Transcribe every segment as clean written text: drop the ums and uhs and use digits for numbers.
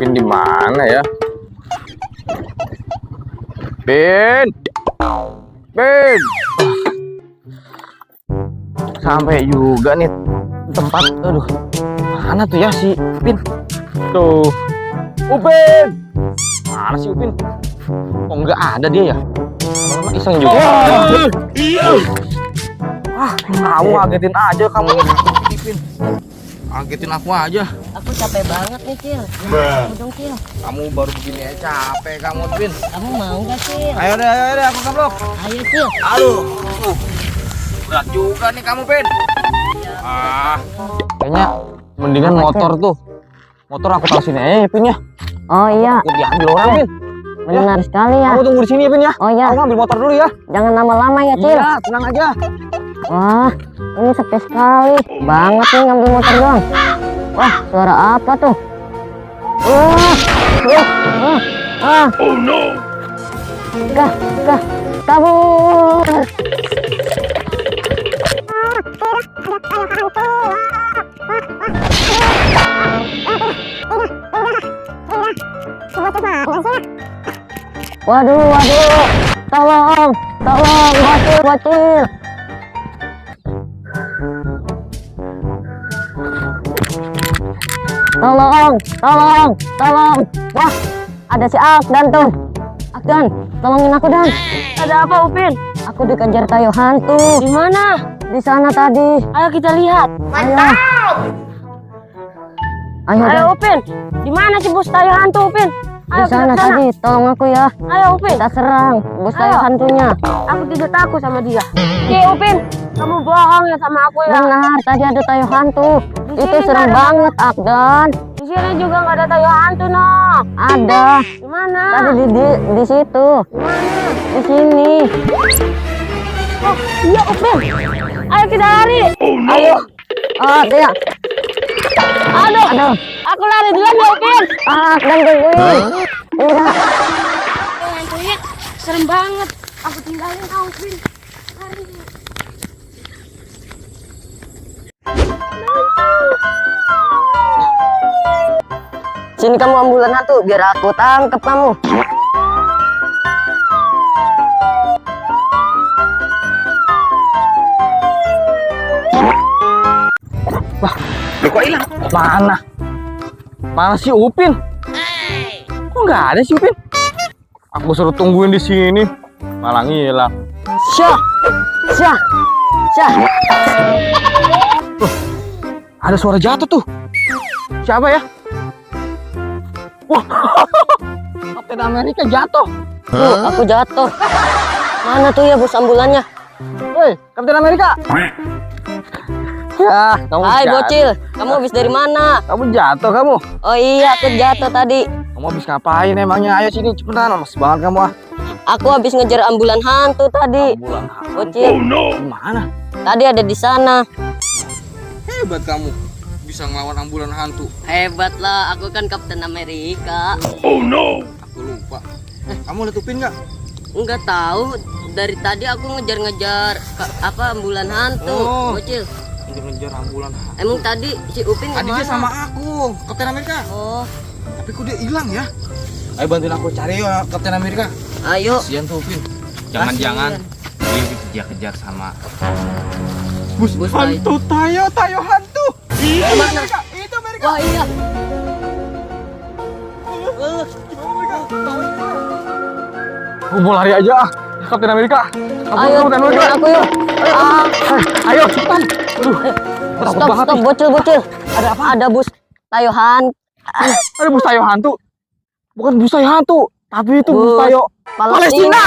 Upin di mana ya? Pin. Pin. Sampai juga nih tempat. Aduh. Mana tuh ya si Upin? Tuh. Upin. Mana si Upin? Kok nggak ada dia ya? Lama-lama iseng juga. Kamu ngagetin aja kamu. Upin. Ngagetin aku aja. Aku capek banget nih, Cil. Aku dong, Cil. Kamu baru begini aja capek kamu, Upin. Kamu mau nggak, Cil? Ayo deh, aku kablok. Ayo, Cil. Aduh. Berat juga nih kamu, Pin. Kayaknya mendingan motor tuh. Motor aku taruh sini aja, Pin ya. Oh iya, Aku diambil orang, Pin. benar sekali ya. Kamu tunggu di sini ya, Pin ya. Oh iya, Aku ngambil motor dulu ya. jangan lama-lama ya, Cil. Iya, tenang aja. Wah, ini sepi sekali. Banget nih ngambil motor doang. Wah, suara apa tuh? Oh no. Kabur. Waduh, tolong, bocil. Tolong. Wah, ada si Akdan tuh. Akdan, tolongin aku, Dan. Ada apa, Upin? Aku dikejar tayo hantu. Di mana? Di sana tadi. Ayo kita lihat. Ayo, Upin. Di mana sih bus tayo hantu, Upin? Ayo, di sana tadi. Tolong aku ya. Ayo, Upin. Kita serang bus tayo hantunya. Aku tidak takut sama dia. Oke, Upin. Kamu bohong ya sama aku ya. Benar, tadi ada tayo hantu. Itu serem banget, Akdan. Di sini juga nggak ada tayo hantu, no. Ada. Di mana? Tadi di situ. Di mana? Di sini. Oh, iya, Upin. Ayo kita lari. Ayo. Oh, dia. Aduh. Aku lari duluan ya, Upin. Dan tungguin. Enggak. Hantunya serem banget. Aku tinggalin, Upin. Lari. Sini kamu ambulan hantu, biar aku tangkep kamu. Wah, kok hilang? Mana si Upin? Kok nggak ada si Upin? Aku suruh tungguin di sini, malah ngilang. Syah. Ada suara jatuh tuh. Siapa ya? Wah, Kapten Amerika jatuh. Aku jatuh. Mana tuh ya bus ambulannya? Woi, Kapten Amerika. Ya, kamu Hai jatuh. bocil, kamu habis dari mana? Kamu jatuh kamu. Oh iya, aku jatuh tadi. Kamu habis ngapain emangnya? Ayo sini cepetan, lemes banget kamu ah. Aku habis ngejar ambulan hantu tadi. Ambulan hantu. Bocil, Mana? tadi ada di sana. Hebat kamu bisa ngelawan ambulan hantu. Hebat lah, aku kan Kapten Amerika. Aku lupa. Kamu lihat Upin nggak? Enggak tahu, dari tadi aku ngejar-ngejar ambulan hantu. Oh. Bocil, Ngejar ambulan hantu. emang tadi si Upin Tadi dia kemana? sama aku, Kapten Amerika. Oh, Tapi kok dia hilang ya? Ayo bantuin aku cari ya Kapten Amerika. ayo. Kasian tuh Upin. Jangan-jangan dia dikejar-kejar sama Bus hantu tayo hantu. Iya, mana? Itu Amerika. Wah iya. Aku mau lari aja ah. Kapten Amerika. Ayo, Kapten Amerika. aku yuk. Ayo cepetan. Aduh. Takut banget Stop, nih. bocil. Ada apa? Ada bus tayo hantu. Ada bus tayo hantu. Bukan bus tayo hantu, tapi itu bus tayo Palestina.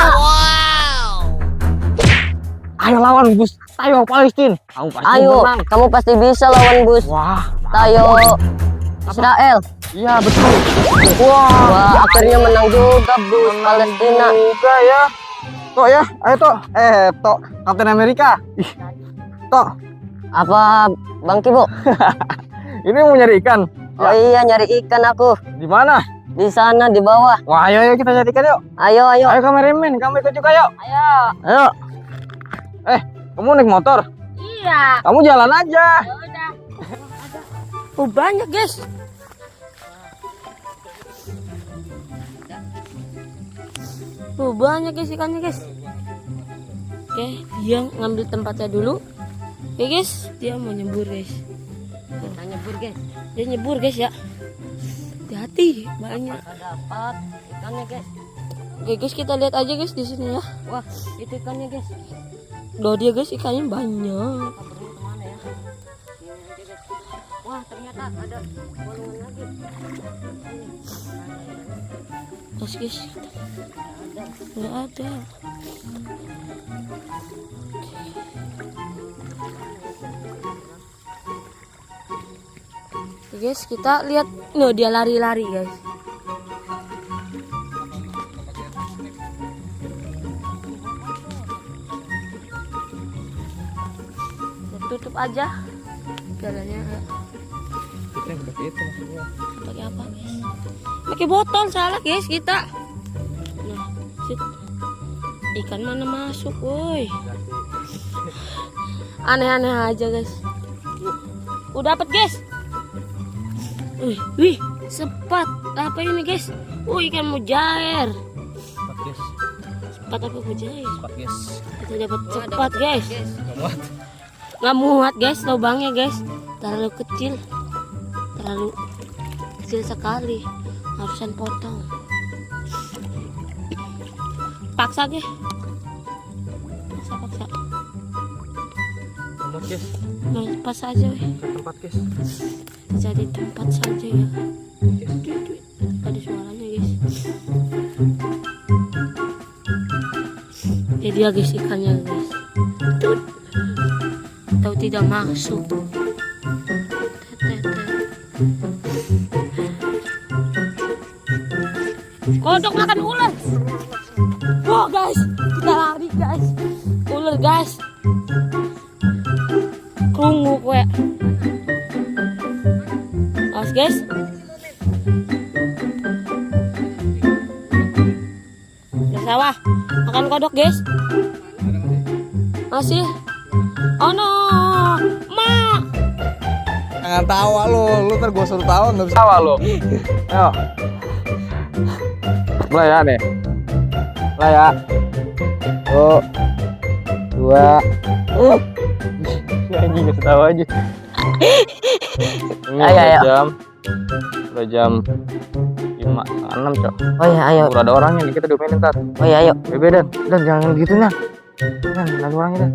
Ayo lawan bus tayo Palestina. Kamu pasti Ayo, menang. kamu pasti bisa lawan bus Wah, tayo Israel. iya betul. Wah, akhirnya menang juga bus Palestina. Juga ya. Tok ya, ayo Tok. Tok, Kapten Amerika. Ih, Tok. Apa Bang Kibo? Ini mau nyari ikan. Oh iya, nyari ikan aku. Di mana? Di sana di bawah. Wah, ayo kita nyari ikan yuk. Ayo. Ayo kameramen, kamu ikut juga yuk. Ayo. Ayo. Kamu naik motor? Iya. Kamu jalan aja. Oh banyak guys. Tuh banyak guys ikannya guys. Oke, dia ngambil tempatnya dulu. Oke guys, dia mau nyebur guys. Kita nyebur guys. Dia nyebur guys ya. Hati-hati, banyak. Dapat ikannya guys. Oke guys, kita lihat aja guys di sini ya. Wah, itu ikannya guys. Loh dia guys, ikannya banyak. Kemana ya? Wah, ternyata ada bolongan lagi. Guys, nggak ada. Oke guys, kita lihat. No, dia lari-lari guys. Tutup aja jalannya. Pakai apa guys? Pakai botol salah guys kita. Nah, sit. Ikan mana masuk, woi? Aneh-aneh aja guys. Udah dapat guys. Wih, sepat. Apa ini guys? Ikan mujair. Sepat apa mujair? Kita dapat cepat guys. Nggak muat guys, lubangnya guys. Terlalu kecil sekali. Harusan potong. Paksa guys. Paksa. Nah, pas aja weh. Tempat guys. Jadi tempat saja ya. Ada suaranya guys. Jadi dia guys ikannya guys. Tut. Tahu tidak masuk. Kodok makan ular. Wah guys, kita lari guys. Ular guys. Krungu kue. Awas guys. Di sawah makan kodok guys. Masih. Oh no, Ma. Jangan tawa lu ntar gua suruh tawa nggak bisa tawa lu. Ayo. Mulai ya nih. Mulai ya. 1, 2. Anjing nggak tawa aja. Ini Ayo. Udah jam 5:30 cok. Oh iya, ayo. Udah ada orangnya nih, kita domainin ntar. Oh iya, ayo. Bebe dan jangan gitu nah. Dan ada orangnya dan.